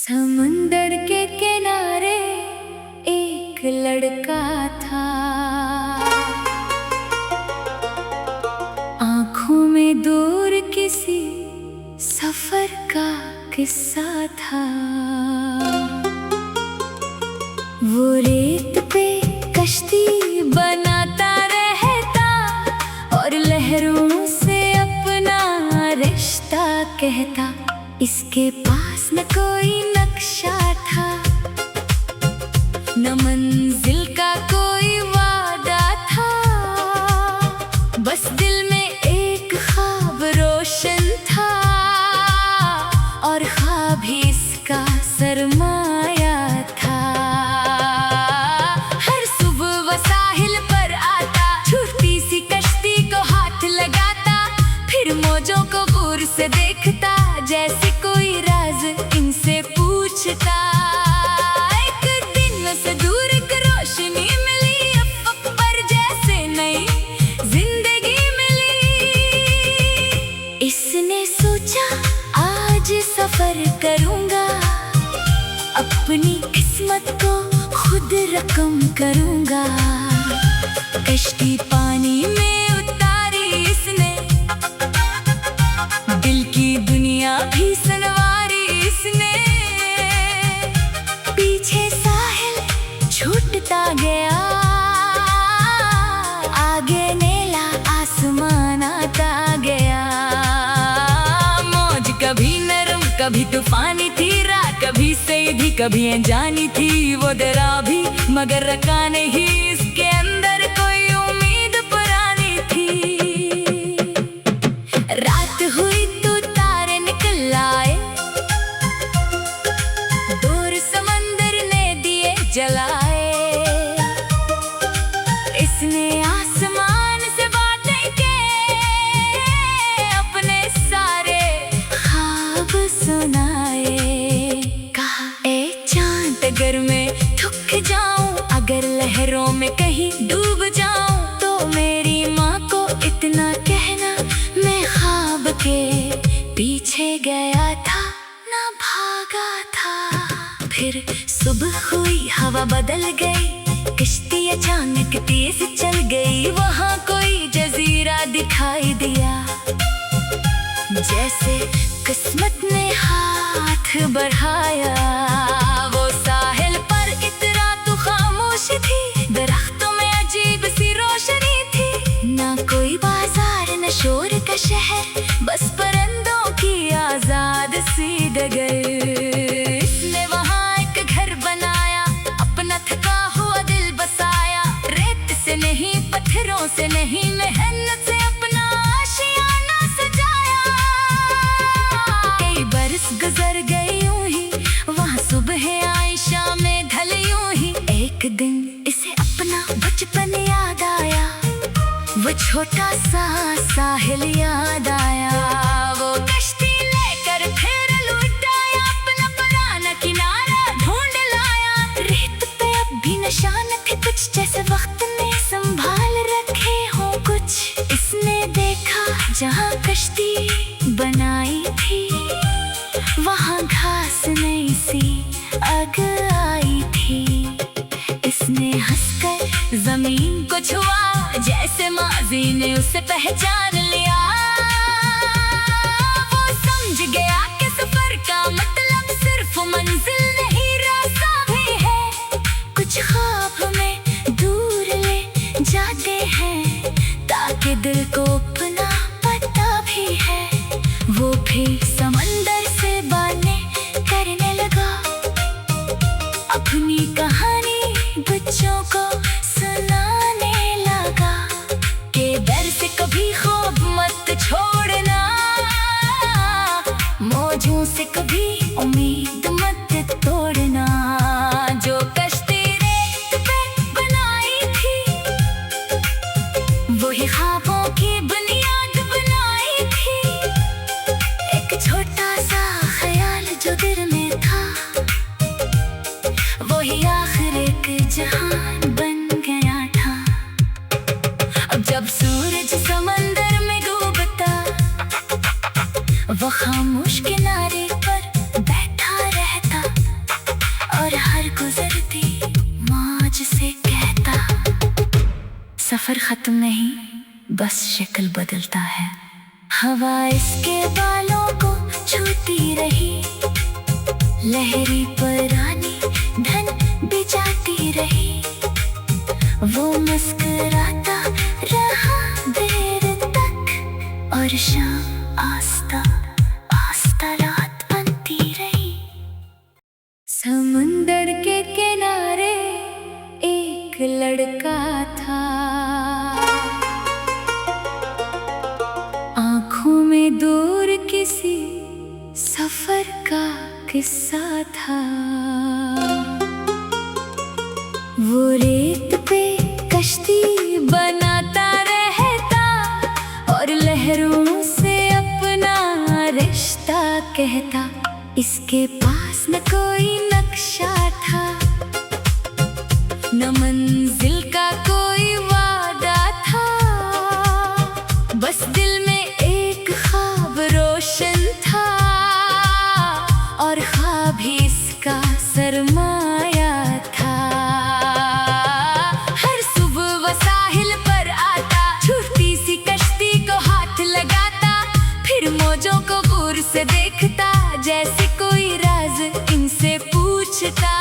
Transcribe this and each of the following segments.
समुंदर के किनारे एक लड़का था, आंखों में दूर किसी सफर का किस्सा था। वो रेत पे कश्ती बनाता रहता और लहरों से अपना रिश्ता कहता। इसके पास न कोई नक्शा था, न मंजिल का कोई वादा था, बस दिल में एक ख्वाब रोशन था और ख्वाब ही इसका सरमाया था। हर सुबह वो साहिल पर आता, छोटी सी कश्ती को हाथ लगाता, फिर मौजों को गौर से देखता, जैसे कोई राज इनसे पूछता। एक दिन से दूर एक रोशनी मिली, अफ़क़ पर जैसे नई जिंदगी मिली। इसने सोचा आज सफर करूंगा, अपनी किस्मत को खुद रकम करूंगा। कश्ती पानी में उतारी इसने, दिल की दुनिया भी सनवारी इसने। पीछे साहिल छूटता गया, आगे नीला आसमान आता गया। मौज कभी नरम कभी तूफानी थी, रात कभी सीधी कभी अनजानी थी। वो डरा भी मगर रखा नहीं, इसके अंदर कोई उम्मीद पुरानी थी। रात हुई तो तारे निकल आए, दूर समंदर ने दिए जलाए। इसने आसमान से बातें के अपने सारे ख्वाब सुनाए। कहा ए चांद अगर मैं थक जाऊं, अगर लहरों में कहीं डूब जाऊं, तो मेरी माँ को इतना कहना मैं ख्वाब के पीछे गया था, ना भागा था। फिर सुबह हुई, हवा बदल गई, कश्ती अचानक तेज चल गई। वहाँ कोई जजीरा दिखाई दिया, जैसे किस्मत ने हाथ बढ़ाया। वो साहिल पर इतरा तो खामोश थी, दरख्तों में अजीब सी रोशनी थी। ना कोई बाजार न शोर का शहर, बस परिंदों की आजाद सी डगर। इसने वहाँ एक घर बनाया, अपना थका हुआ दिल बसाया। रेत से नहीं पत्थरों से नहीं, मेहनत से अपना आशियाना सजाया। कई बरस गुजर गए यूं ही, वहाँ सुबह आई शामें ढल यूं ही। एक दिन इसे अपना बचपन याद आया, वो छोटा सा साहिल याद आया। वो कश्ती लेकर फिर लौट आया, अपना पुराना किनारा ढूंढ लाया। रेत पे अब भी निशान थे कुछ, जैसे वक्त ने संभाल रखे हो कुछ। इसने देखा जहाँ कश्ती बनाई थी, वहाँ घास नई सी अग आई थी। इसने हंसकर जमीन को छुआ, जैसे माजी ने उसे पहचान लिया। वो समझ गया कि सफर का मतलब सिर्फ मंजिल नहीं, रास्ता भी है। कुछ ख्वाब हमें दूर ले जाते हैं, ताकि दिल को अपना पता भी है। वो भी समंदर से बातें करने लगा, अपनी कहानी बच्चों को सुनाने लगा। के डर से कभी खौफ मत सफर खत्म नहीं, बस शक्ल बदलता है। हवा इसके बालों को छूती रही, लहरी पुरानी धन बिजाती रही। वो मुस्कुराता रहा देर तक और शाम आस्ता आस्ता रात बनती रही। समुंदर के किनारे एक लड़का था, आँखों में दूर किसी सफर का किस्सा था। वो रेत पे कश्ती बनाता रहता और लहरों से अपना रिश्ता कहता। इसके पास न कोई नक्शा था, न मंजिल का कोई वादा था, बस दिल में एक ख्वाब रोशन था और ख्वाब ही इसका सरमाया था। हर सुबह वो साहिल पर आता, छोटी सी कश्ती को हाथ लगाता, फिर मौजों को गौर से देखता, जैसे कोई राज इनसे पूछता।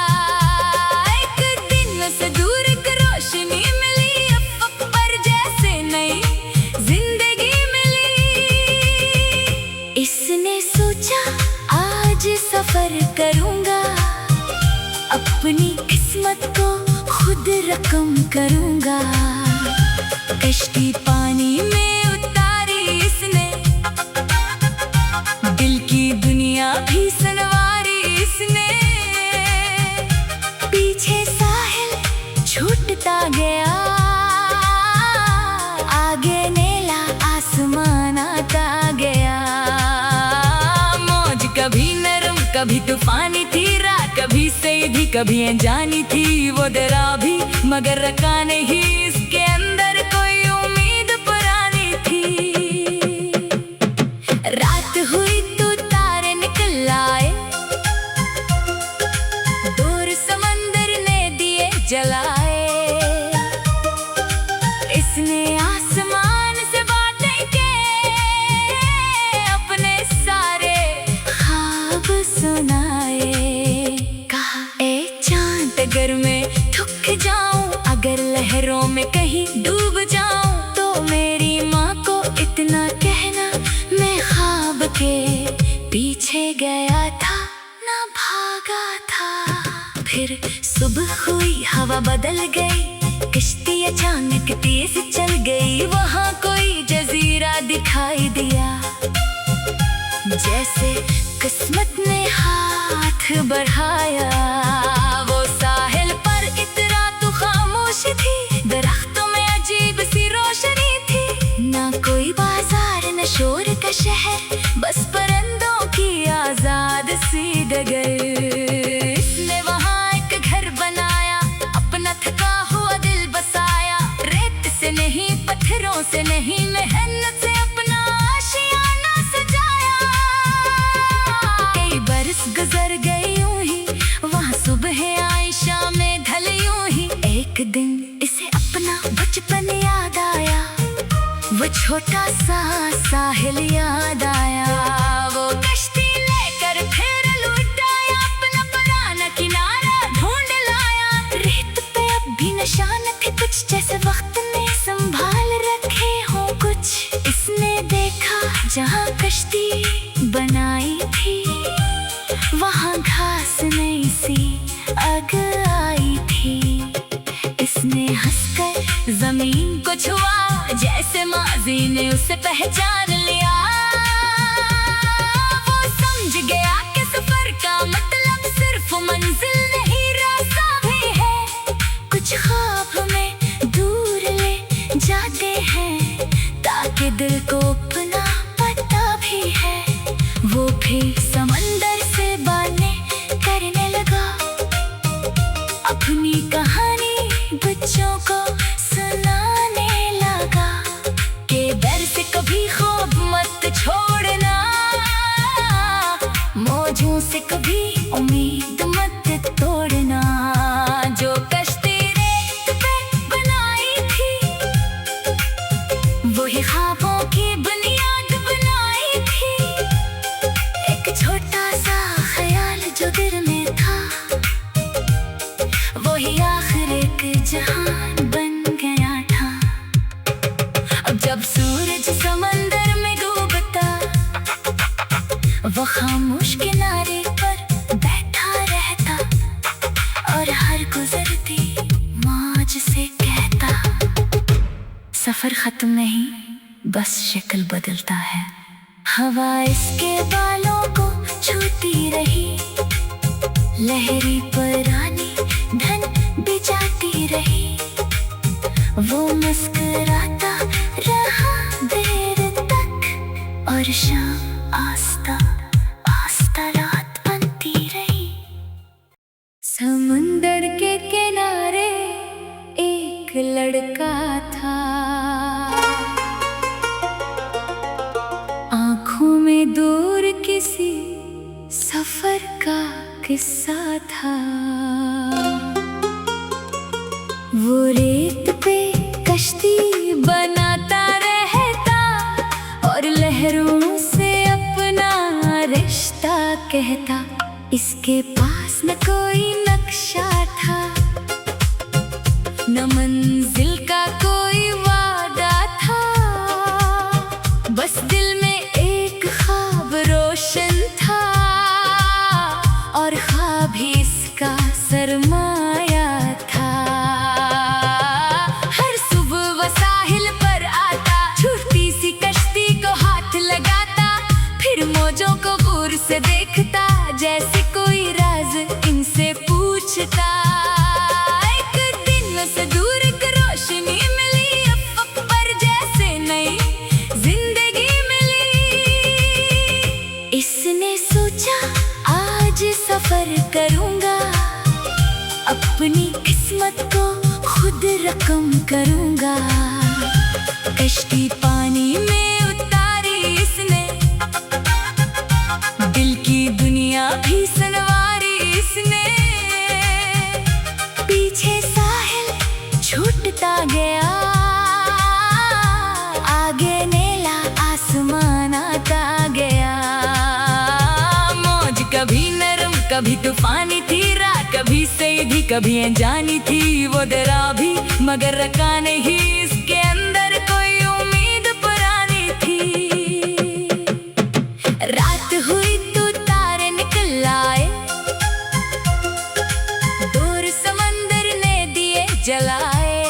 एक दिन उसे दूर एक रोशनी मिली, अफ़क़ पर जैसे नई जिंदगी मिली। इसने सोचा आज सफर करूंगा, अपनी किस्मत को खुद रकम करूंगा। कश्ती पानी में उतारी इसने, दिल की दुनिया भी सनवारी इसने। पीछे साहिल छूटता गया, आगे नीला आसमान आता गया। मौज कभी नरम कभी तूफानी थी, रात कभी सीधी कभी अनजानी थी। वो डरा भी मगर रखा नहीं, इसके अंदर कोई उम्मीद पुरानी थी। रात हुई तो तारे निकल आए, दूर समंदर ने दिए जलाए। इसने आसमान से बातें के अपने सारे ख्वाब सुनाए। कहा ए चांद अगर मैं थक जाऊं, अगर लहरों में कहीं डूब जाऊं, तो मेरी माँ को इतना कहना मैं ख्वाब के पीछे गया था ना भागा था। फिर सुबह हुई हवा बदल गई, कश्ती अचानक तेज चल गई। वहाँ कोई जजीरा दिखाई दिया, जैसे किस्मत ने हाथ बढ़ाया। वो साहिल पर इतना तो खामोश थी, दरख्तों में अजीब सी रोशनी थी। ना कोई बाजार न शोर का शहर, बस परिंदों की आजाद सी डगर। इसने वहाँ एक घर बनाया, अपना थका हुआ दिल बसाया। रेत से नहीं पत्थरों से नहीं, मेहनत से अपना आशियाना सजाया। कई बरस गुजर गए यूं ही, वहाँ सुबह आई शामें ढल यूं ही। एक दिन इसे अपना बचपन याद आया, वो छोटा सा साहिल याद आया। वो कश्ती लेकर फिर लौट आया, अपना पुराना किनारा ढूंढ लाया। रेत पे अब भी निशान थे कुछ, जैसे वक्त ने संभाल रखे हो कुछ। इसने देखा जहाँ कश्ती बनाई थी, वहाँ घास नई सी अग आई थी। इसने हंसकर जमीन को छुआ, जैसे माजी ने उसे पहचान लिया। वो समझ गया कि सफर का मतलब सिर्फ मंजिल नहीं, रास्ता भी है। कुछ ख्वाब हमें दूर ले जाते हैं, ताकि दिल को अपना पता भी है। वो भी समंदर से बातें करने लगा, अपनी कहानी बच्चों को सुनाने लगा। के डर से कभी खौफ मत छोड़ना, मौजों से कभी उम्मीद मत तोड़ना। जो कश्ती रेत पे बनाई थी, गुजरती मौज से कहता, सफर खत्म नहीं, बस शक्ल बदलता है। हवा इसके बालों को छूती रही, लहरी पुरानी धन बिजाती रही। वो मुस्कुराता रहा देर तक, और शाम आस्ता आस्ता रात बनती रही। समुंदर के किनारे एक लड़का था, आँखों में दूर किसी सफर का किस्सा था। वो रेत पे कश्ती बनाता रहता, और लहरों से अपना रिश्ता कहता। इसके पास न कोई नक्शा था, न मंजिल का कोई वादा था, बस दिल में एक ख्वाब रोशन था, और ख्वाब ही इसका सरमाया था। हर सुबह वो साहिल पर आता, छोटी सी कश्ती को हाथ लगाता, फिर मौजों को गौर से देखता, जैसे कोई राज इनसे पूछता। एक दिन से दूर एक रोशनी मिली, अफक पर जैसे नई जिंदगी मिली। इसने सोचा आज सफर करूंगा, अपनी किस्मत को खुद रकम करूंगा। कश्ती पानी में उतारी इसने, दिल की दुनिया भी सनवारी इसने। पीछे साहिल छूटता गया, आगे नीला आसमान आता गया। मौज कभी नरम कभी तूफानी थी, रात कभी सीधी कभी अनजानी थी। वो डरा भी मगर रखा नहीं, इसके अंदर कोई उम्मीद पुरानी थी। रात हुई तो तारे निकल आए, दूर समंदर ने दिए जलाए।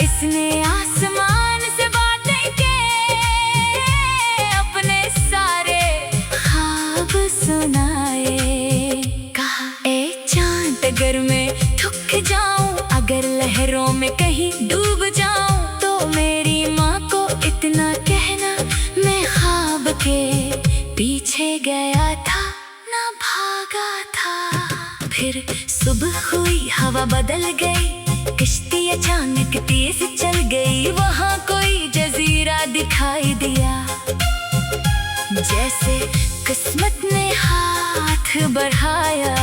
इसने आसमान से बातें के अपने सारे ख्वाब सुनाए। कहा ए चांद अगर मैं थक जाऊं, अगर लहरों में कहीं डूब जाऊं, तो मेरी माँ को इतना कहना मैं ख्वाब के पीछे गया था, ना भागा था। फिर सुबह हुई हवा बदल गई, कश्ती अचानक तेज चल गई। वहाँ कोई जजीरा दिखाई दिया, जैसे किस्मत ने हाथ बढ़ाया।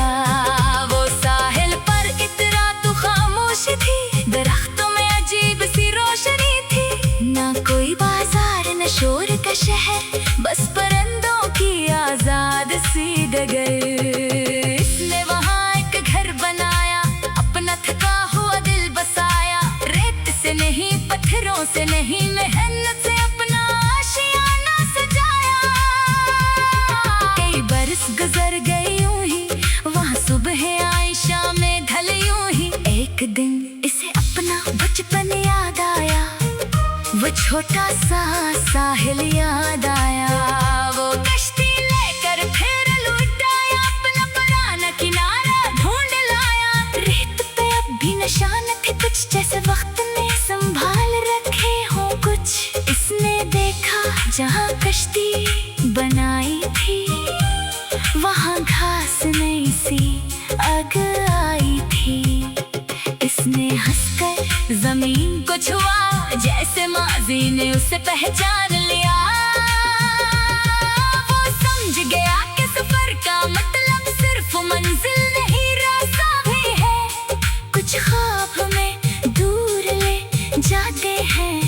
वो साहिल पर इतना तो खामोश थी, दरख्तों में अजीब सी रोशनी थी। ना कोई बाजार न शोर का शहर, बस परिंदों की आजाद सी डगर। इसने वहाँ एक घर बनाया, अपना थका हुआ दिल बसाया। रेत से नहीं पत्थरों से नहीं, मेहनत से अपना आशियाना सजाया। कई बरस गुजर गए यूं ही, वहाँ सुबह आई शामें ढल यूं ही। एक दिन इसे अपना बचपन याद आया, वो छोटा सा साहिल याद आया। वो कश्ती लेकर फिर लौट आया, अपना पुराना किनारा ढूंढ लाया। रेत पे अब भी निशान थे कुछ, जैसे वक्त ने संभाल रखे हो कुछ। इसने देखा जहाँ कश्ती बनाई थी, वहाँ घास नई सी अग आई थी। इसने हंसकर जमीन को छुआ, जैसे माजी ने उसे पहचान लिया। वो समझ गया कि सफर का मतलब सिर्फ मंजिल नहीं, रास्ता भी है। कुछ ख्वाब में दूर ले जाते हैं,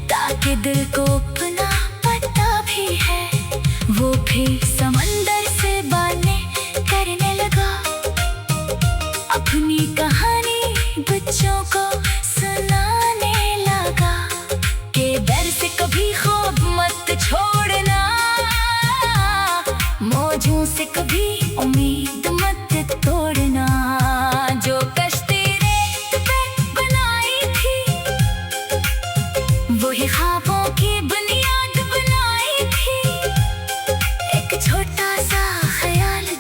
ताकि दिल को अपना पता भी है। वो फिर समंदर से बातें करने लगा, अपनी कहानी बच्चों को सुनाने लगा। के डर से कभी खौफ मत छोड़ना, मौजों से कभी उम्मीद मत तोड़ना।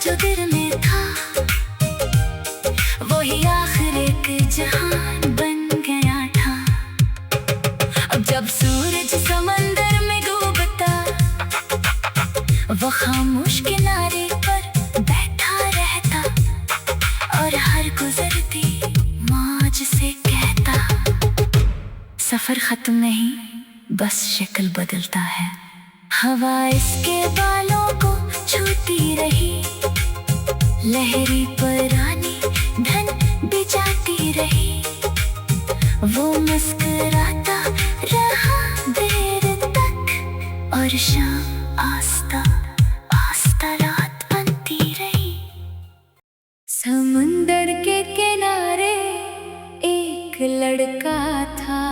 जो दिल में था वही आखिर एक जहान बन गया था। अब जब सूरज समंदर में डूबता वो खामोश किनारे पर बैठा रहता और हर गुजरती मौज से कहता, सफर खत्म नहीं बस शक्ल बदलता है। हवा इसके बालों को छूती रही, लहरी पुरानी धन बिजाती रही। वो मुस्कुराता रहा देर तक और शाम आस्ता आस्ता रात बनती रही। समुंदर के किनारे एक लड़का था,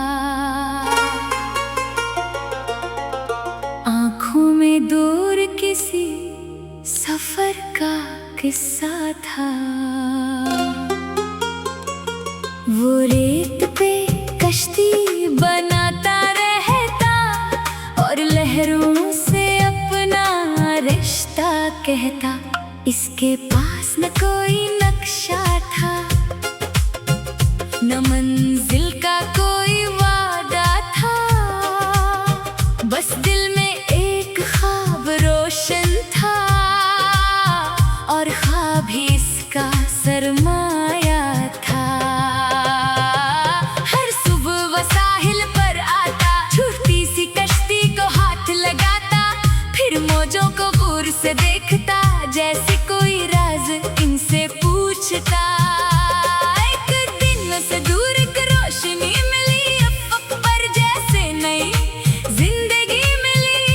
आँखों में दूर किसी सफर का किस्सा था। वो रेत पे कश्ती बनाता रहता और लहरों से अपना रिश्ता कहता। इसके पास न कोई नक्शा था, न मंजिल का कोई वादा था, बस दिल में एक ख्वाब रोशन था और ख्वाब ही इसका सरमाया था। हर सुबह वो साहिल पर आता, छोटी सी कश्ती को हाथ लगाता, फिर मौजों को गौर से देखता जैसे कोई राज इनसे पूछता। एक दिन से दूर एक रोशनी मिली, अफ़क़ पर जैसे नई जिंदगी मिली।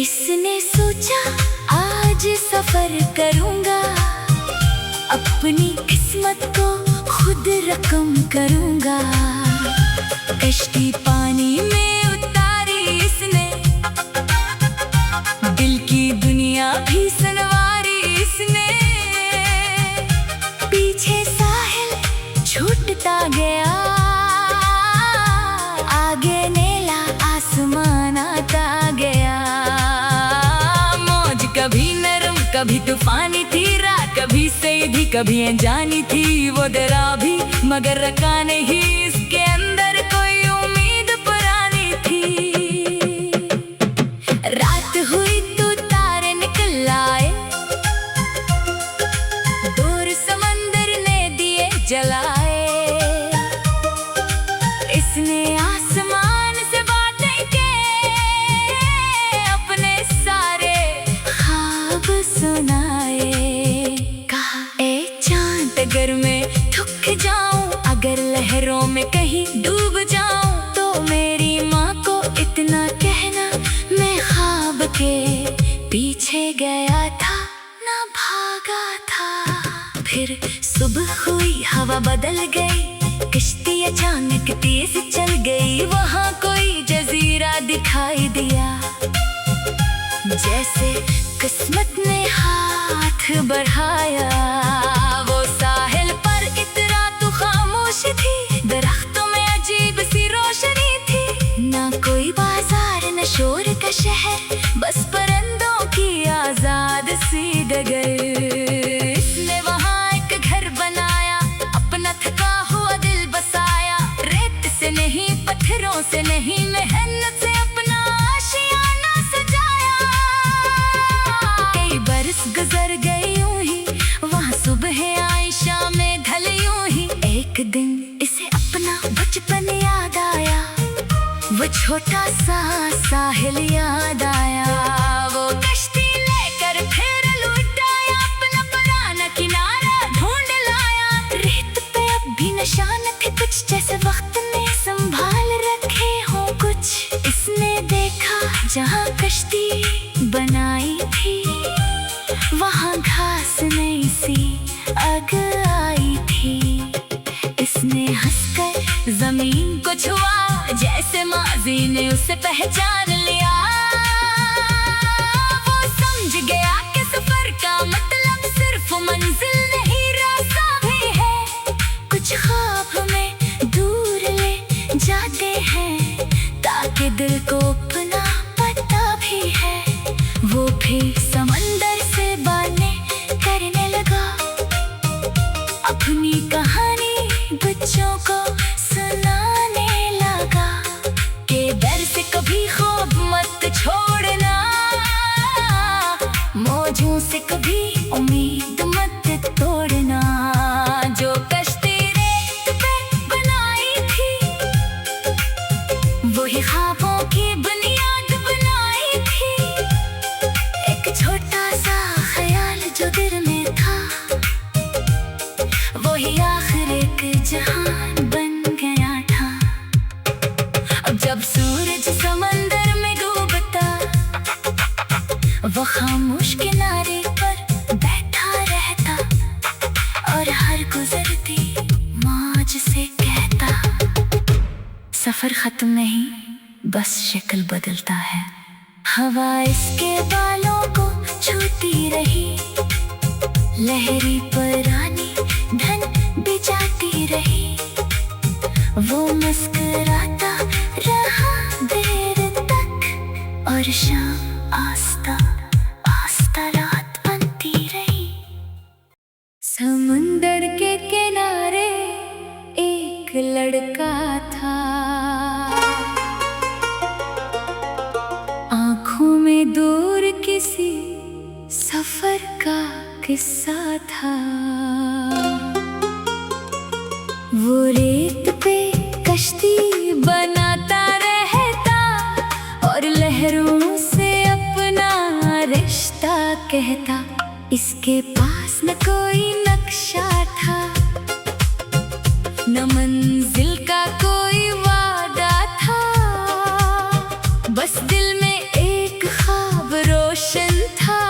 इसने सोचा आज सफर करूंगा, अपनी किस्मत को खुद रकम करूंगा। कश्ती पानी में उतारी इसने, दिल की दुनिया भी सनवारी इसने। पीछे साहिल छूटता गया, आगे नीला आसमान आता गया। मौज कभी नरम कभी तूफानी थी, रात कभी सीधी कभी अनजानी थी। वो डरा भी मगर रखा नहीं, इसके अंदर कोई उम्मीद पुरानी थी। रात हुई तो तारे निकल आए, दूर समंदर ने दिए जलाए। इसने आसमान से बातें के अपने सारे ख्वाब सुनाए। कहा ए चांद अगर मैं थक जाऊं, अगर लहरों में कहीं डूब जाऊं, तो मेरी माँ को इतना कहना मैं ख्वाब के पीछे गया था ना भागा था। फिर सुबह हुई हवा बदल गई, कश्ती अचानक तेज चल गई। वहाँ कोई जजीरा दिखाई दिया, जैसे किस्मत ने हाथ बढ़ाया। वो साहिल पर इतरा तो खामोश थी, दरख्तों में अजीब सी रोशनी थी। ना कोई बाजार न शोर का शहर, बस परिंदों की आजाद सी डगर। इसने वहाँ एक घर बनाया, अपना थका हुआ दिल बसाया। रेत से नहीं पत्थरों से नहीं, मेहनत से अपना आशियाना सजाया। कई बरस गुजर गए यूं ही, वहाँ सुबह आई शामें ढल यूं ही। एक दिन इसे अपना बचपन याद आया, वो छोटा सा साहिल याद आया। वो कश्ती लेकर फिर लौट आया, अपना पुराना किनारा ढूंढ लाया। रेत पे अब भी निशान थे कुछ, जैसे वक्त ने संभाल रखे हों कुछ। इसने देखा जहाँ कश्ती बनाई थी, वहाँ घास नई सी अग आई थी। इसने हंसकर जमीन को छुआ, जैसे माजी ने उसे पहचान लिया। वो समझ गया कि सफर का मतलब सिर्फ मंजिल नहीं, रास्ता भी है। कुछ ख्वाब हमें दूर ले जाते हैं, ताकि दिल को अपना पता भी है। वो भी समंदर से बदलता है। हवा इसके बालों को छूती रही, लहरी पुरानी धन बिजाती रही। वो मुस्कुराता रहा देर तक और शाम आस्ता आस्ता रात बनती रही। समुंदर के किनारे एक लड़का था, आँखों में दूर किसी सफर का किस्सा था। वो रेत पे कश्ती बनाता रहता और लहरों से अपना रिश्ता कहता। इसके पास न कोई नक्शा था, न मंजिल का कोई वादा था, बस दिल में एक ख्वाब रोशन था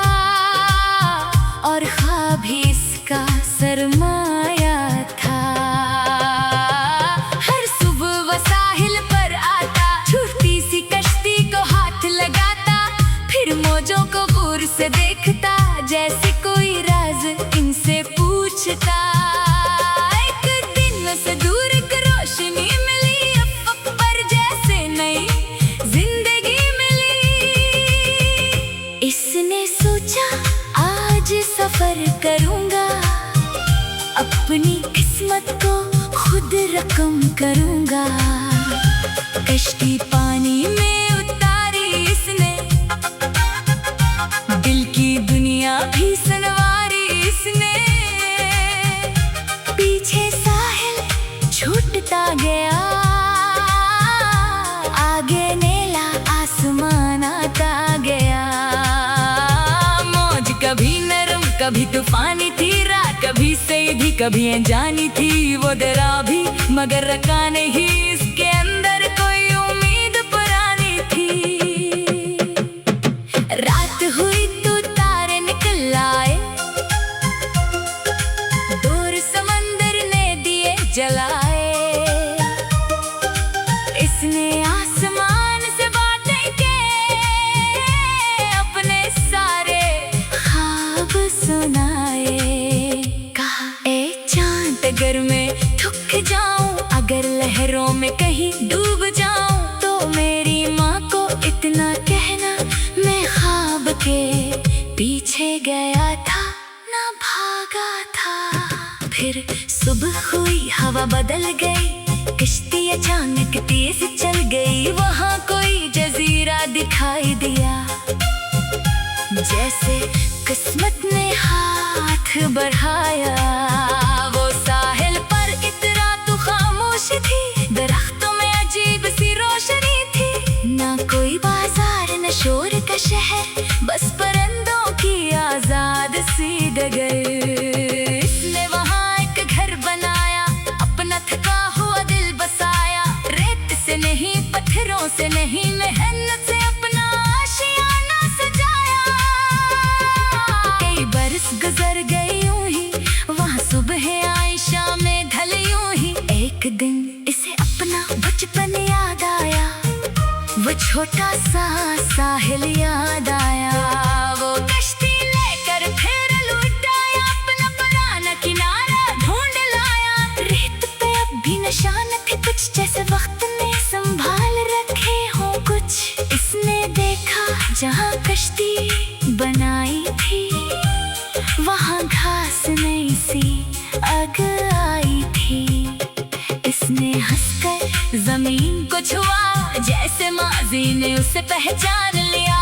और ख्वाब ही इसका सरमाया था। हर सुबह वो साहिल पर आता, छूटी सी कश्ती को हाथ लगाता, फिर मौजों को गौर से देखता, जैसे कोई राज इनसे पूछता। एक दिन से दूर एक रोशनी मिली, अफ़क़ पर जैसे नई जिंदगी मिली। इसने सोचा आज सफर करूंगा, अपनी किस्मत को खुद रकम करूंगा। कश्ती पानी में उतारी इसने, दिल की दुनिया भी सनवारी इसने। पीछे साहिल छूटता गया, आगे नीला आसमान आता गया। मौज कभी नरम कभी तूफानी थी, रात कभी सीधी कभी अनजानी थी। वो डरा भी मगर रखा नहीं, इसके अंदर कोई उम्मीद पुरानी थी। रात हुई तो तारे निकल आए, दूर समंदर ने दिए जलाए। इसने आसमान से बातें के अपने सारे ख्वाब सुनाए। कहा ए चांद अगर मैं थक जाऊं, अगर लहरों में कहीं डूब जाऊं, तो मेरी माँ को इतना कहना मैं ख्वाब के पीछे गया था ना भागा था। फिर सुबह हुई हवा बदल गई, कश्ती अचानक तेज चल गई। वहाँ कोई जजीरा दिखाई दिया, जैसे किस्मत ने हाथ बढ़ाया। वो साहिल पर इतना तो खामोश थी, दरख्तों में अजीब सी रोशनी थी। ना कोई बाजार न शोर का शहर, बस परिंदों की आजाद सी डगर। इसने वहाँ एक घर बनाया, अपना थका हुआ दिल बसाया। रेत से नहीं पत्थरों से नहीं, मेहनत से अपना आशियाना सजाया। कई बरस गुजर गए यूं ही, वहाँ सुबह आई शामें ढल यूं ही। एक दिन इसे अपना बचपन याद आया, वो छोटा सा साहिल याद आया। वो कश्ती लेकर फिर लौट आया, अपना पुराना किनारा ढूंढ लाया। रेत पे अब भी निशान थे कुछ, जैसे वक्त ने संभाल रखे हो कुछ। इसने देखा जहाँ कश्ती बनाई थी, वहाँ घास नई सी अग आई थी। इसने हंसकर जमीन को छुआ, जैसे माजी ने उसे पहचान लिया।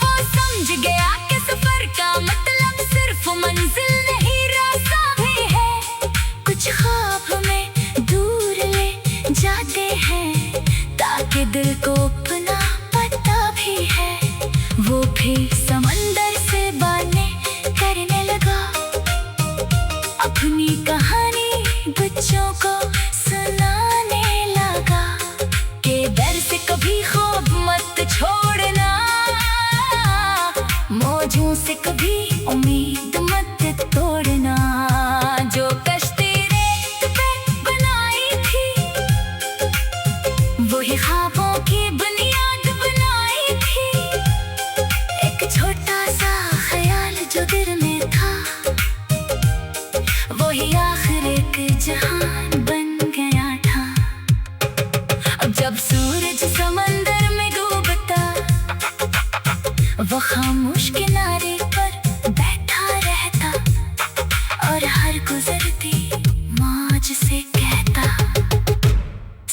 वो समझ गया कि सफर का मतलब सिर्फ मंजिल नहीं, रास्ता भी है। कुछ ख्वाब हमें दूर ले जाते हैं, ताकि दिल को अपना पता भी है। वो भी समंदर से बातें करने लगा, अपनी कहानी बच्चों को सुनाने लगा। के डर से कभी खौफ मत छोड़ना, मौजों से कभी उम्मीद मत तोड़ना। जो कश्ती रेत पे बनाई थी, वही ख्वाबों की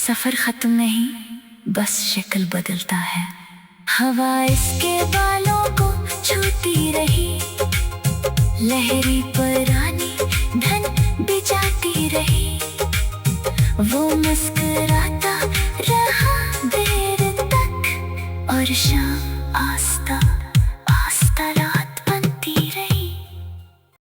सफर खत्म नहीं, बस शक्ल बदलता है। हवा इसके बालों को छूती रही, लहरी पुरानी धन बिजाती रही। वो मुस्कुराता रहा देर तक और शाम